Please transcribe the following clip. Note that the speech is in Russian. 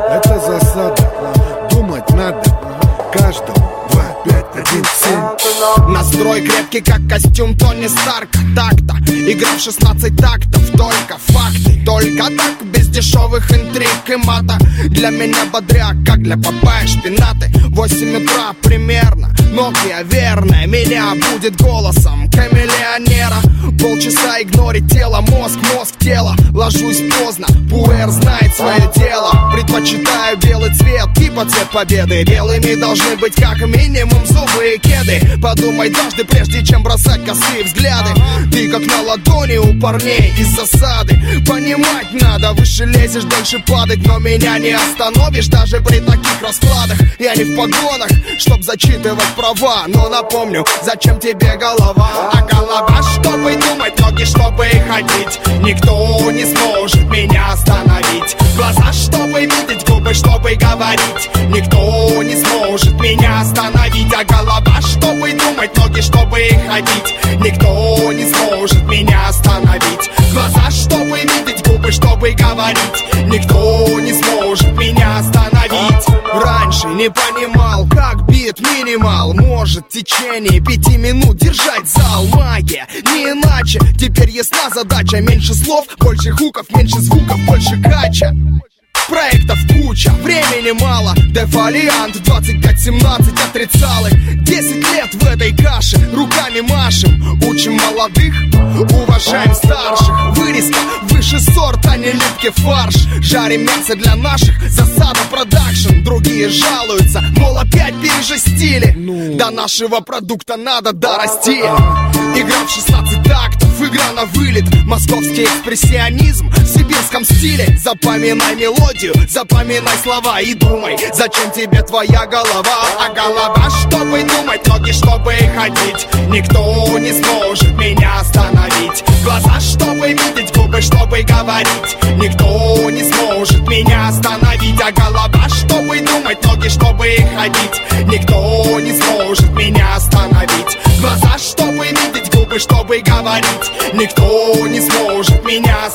Это засада, думать надо каждому 2, 5, 1, 7. Настрой крепкий, как костюм Тони Старка. Так-то, игра в 16 тактов. Только факты, только так, без дешевых интриг и мата. Для меня бодряк, как для Папайи шпинаты. 8 утра примерно, Nokia верная меня будет голосом камелеонера. Полчаса игнорить тело, мозг, тело. Ложусь поздно, пуэр знает свое дело. Предпочитаю белый цвет, типа цвет победы. Белыми должны быть как минимум зубы и кеды. Подумай дважды, прежде чем бросать косые взгляды. Ты как на ладони у парней из засады. Понимать надо, выше лезешь, дальше падать. Но меня не остановишь даже при таких раскладах. Я не в погонах, чтоб зачитывать права. Но напомню, зачем тебе голова? А голова, чтобы думать, ноги, чтобы ходить. Никто не сможет меня остановить. Глаза, чтобы видеть, губы, чтобы говорить. Никто не сможет меня остановить. А голова, чтобы думать, ноги, чтобы ходить. Никто не сможет меня остановить. Глаза, чтобы видеть, губы, чтобы говорить. Никто не сможет меня остановить. Раньше не понимал, как бит минимал может в течение 5 минут держать зал. Магия, не иначе. Теперь ясна задача. Меньше слов, больше хуков, меньше звуков, больше кача. Проектов куча, времени мало. Дефолиант 25-17 отрицалых. 10 лет в этой каше, руками машем. Учим молодых, уважаем старших. Вырезка, выше сорт, а не липкий фарш. Жарим мясо для наших, засада продакшн. Другие жалуются, мол, опять пережестили. До нашего продукта надо дорасти. Игра в 16 тактов, игра на вылет. Московский экспрессионизм в сибирском стиле. Запоминай мелодию, запоминай слова и думай, зачем тебе твоя голова? А голова, чтобы думать, ноги, чтобы ходить. Никто не сможет меня остановить. Глаза, чтобы видеть, губы, чтобы говорить. Никто не сможет меня остановить. А голова, чтобы думать, ноги, чтобы ходить. Никто не сможет меня остановить. Глаза, чтобы видеть, губы, чтобы говорить. Никто не сможет меня остановить.